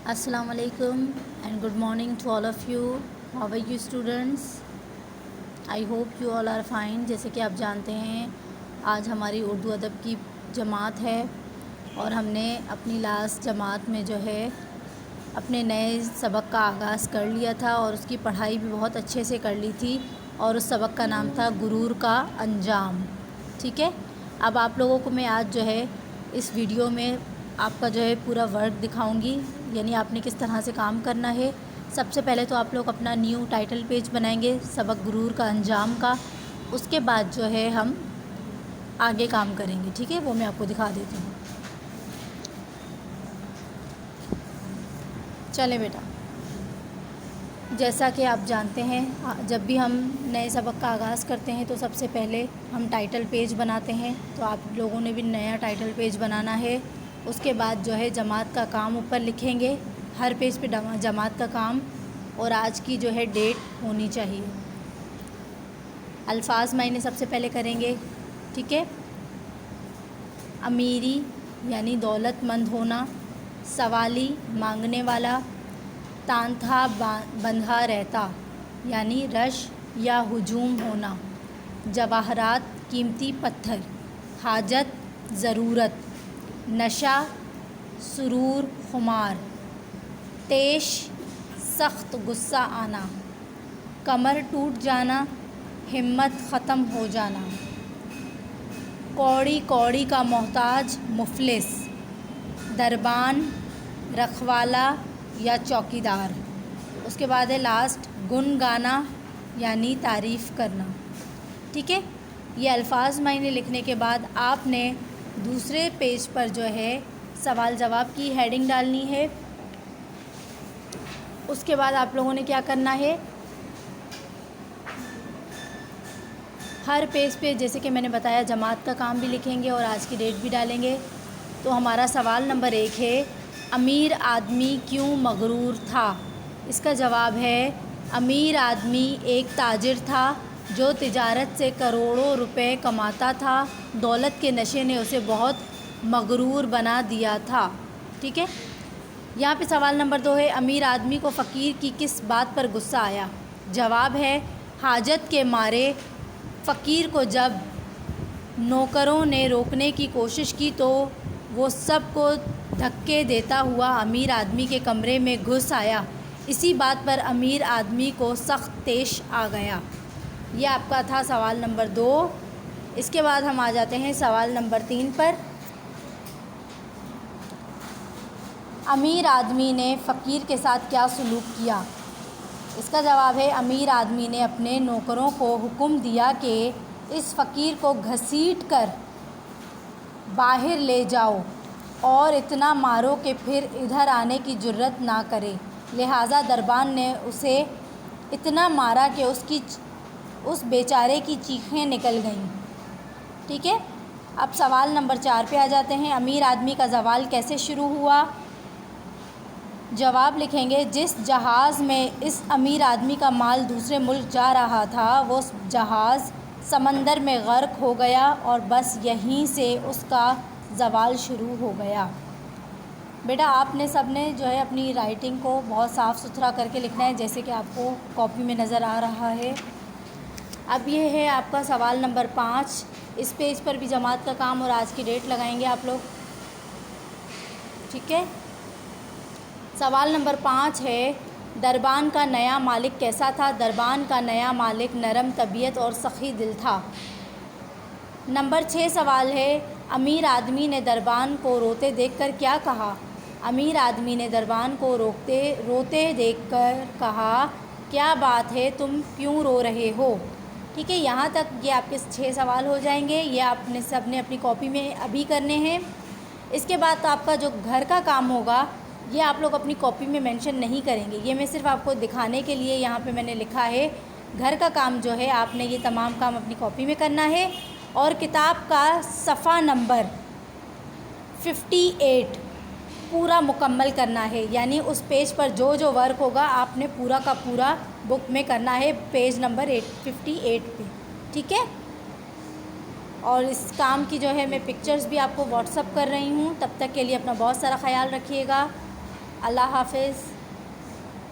Assalamu alaikum and good morning to all of you. How are you students? I hope you all are fine. جیسے کہ آپ جانتے ہیں آج ہماری اردو ادب کی جماعت ہے اور ہم نے اپنی لاسٹ جماعت میں جو ہے اپنے نئے سبق کا آغاز کر لیا تھا اور اس کی پڑھائی بھی بہت اچھے سے کر لی تھی اور اس سبق کا نام تھا غرور کا انجام. ٹھیک ہے، اب آپ لوگوں کو میں آج جو ہے اس ویڈیو میں آپ کا جو ہے پورا ورک دکھاؤں گی، یعنی آپ نے کس طرح سے کام کرنا ہے. سب سے پہلے تو آپ لوگ اپنا نیو ٹائٹل پیج بنائیں گے سبق غرور کا انجام کا. اس کے بعد جو ہے ہم آگے کام کریں گے. ٹھیک ہے، وہ میں آپ کو دکھا دیتی ہوں. چلیں بیٹا، جیسا کہ آپ جانتے ہیں جب بھی ہم نئے سبق کا آغاز کرتے ہیں تو سب سے پہلے ہم ٹائٹل پیج بناتے ہیں. تو آپ لوگوں نے بھی نیا ٹائٹل پیج بنانا ہے. اس کے بعد جو ہے جماعت کا کام اوپر لکھیں گے، ہر پیج پہ جماعت کا کام اور آج کی جو ہے ڈیٹ ہونی چاہیے. الفاظ معنی سب سے پہلے کریں گے. ٹھیک ہے، امیری یعنی دولت مند ہونا، سوالی مانگنے والا، تانتھا بندھا رہتا یعنی رش یا ہجوم ہونا، جواہرات قیمتی پتھر، حاجت ضرورت، نشہ سرور خمار، طیش سخت غصہ آنا، کمر ٹوٹ جانا، ہمت ختم ہو جانا، کوڑی کوڑی کا محتاج مفلس، دربان رکھوالا یا چوکیدار. اس کے بعد ہے لاسٹ گن گانا یعنی تعریف کرنا. ٹھیک ہے، یہ الفاظ معنی لکھنے کے بعد آپ نے دوسرے پیج پر جو ہے سوال جواب کی ہیڈنگ ڈالنی ہے. اس کے بعد آپ لوگوں نے کیا کرنا ہے، ہر پیج پہ جیسے کہ میں نے بتایا جماعت کا کام بھی لکھیں گے اور آج کی ڈیٹ بھی ڈالیں گے. تو ہمارا سوال نمبر 1 ہے، امیر آدمی کیوں مغرور تھا؟ اس کا جواب ہے، امیر آدمی ایک تاجر تھا جو تجارت سے کروڑوں روپے کماتا تھا. دولت کے نشے نے اسے بہت مغرور بنا دیا تھا. ٹھیک ہے، یہاں پہ سوال نمبر 2 ہے، امیر آدمی کو فقیر کی کس بات پر غصہ آیا؟ جواب ہے، حاجت کے مارے. فقیر کو جب نوکروں نے روکنے کی کوشش کی تو وہ سب کو دھکے دیتا ہوا امیر آدمی کے کمرے میں گھس آیا. اسی بات پر امیر آدمی کو سخت طیش آ گیا. یہ آپ کا تھا سوال نمبر 2. اس کے بعد ہم آ جاتے ہیں سوال نمبر 3 پر. امیر آدمی نے فقیر کے ساتھ کیا سلوک کیا؟ اس کا جواب ہے، امیر آدمی نے اپنے نوکروں کو حکم دیا کہ اس فقیر کو گھسیٹ کر باہر لے جاؤ اور اتنا مارو کہ پھر ادھر آنے کی جرت نہ کرے. لہٰذا دربان نے اسے اتنا مارا کہ اس بیچارے کی چیخیں نکل گئیں. ٹھیک ہے، اب سوال نمبر 4 پہ آ جاتے ہیں. امیر آدمی کا زوال کیسے شروع ہوا؟ جواب لکھیں گے، جس جہاز میں اس امیر آدمی کا مال دوسرے ملک جا رہا تھا وہ جہاز سمندر میں غرق ہو گیا اور بس یہیں سے اس کا زوال شروع ہو گیا. بیٹا آپ نے سب نے جو ہے اپنی رائٹنگ کو بہت صاف ستھرا کر کے لکھنا ہے جیسے کہ آپ کو کاپی میں نظر آ رہا ہے. اب یہ ہے آپ کا سوال نمبر 5. اس پیج پر بھی جماعت کا کام اور آج کی ڈیٹ لگائیں گے آپ لوگ. ٹھیک ہے، سوال نمبر 5 ہے، دربان کا نیا مالک کیسا تھا؟ دربان کا نیا مالک نرم طبیعت اور سخی دل تھا. نمبر 6 سوال ہے، امیر آدمی نے دربان کو روتے دیکھ کر کیا کہا؟ امیر آدمی نے دربان کو روتے دیکھ کر کہا، کیا بات ہے، تم کیوں رو رہے ہو؟ ٹھیک ہے، یہاں تک یہ آپ کے 6 سوال ہو جائیں گے. یہ آپ نے سب نے اپنی کاپی میں ابھی کرنے ہیں. اس کے بعد آپ کا جو گھر کا کام ہوگا یہ آپ لوگ اپنی کاپی میں مینشن نہیں کریں گے. یہ میں صرف آپ کو دکھانے کے لیے یہاں پہ میں نے لکھا ہے. گھر کا کام جو ہے آپ نے یہ تمام کام اپنی کاپی میں کرنا ہے اور کتاب کا صفحہ نمبر 58 پورا مکمل کرنا ہے. یعنی اس پیج پر جو جو ورک ہوگا آپ نے پورا کا پورا بک میں کرنا ہے پیج نمبر 58 پہ. ٹھیک ہے، اور اس کام کی جو ہے میں پکچرز بھی آپ کو واٹس اپ کر رہی ہوں. تب تک کے لیے اپنا بہت سارا خیال رکھیے گا. اللہ حافظ.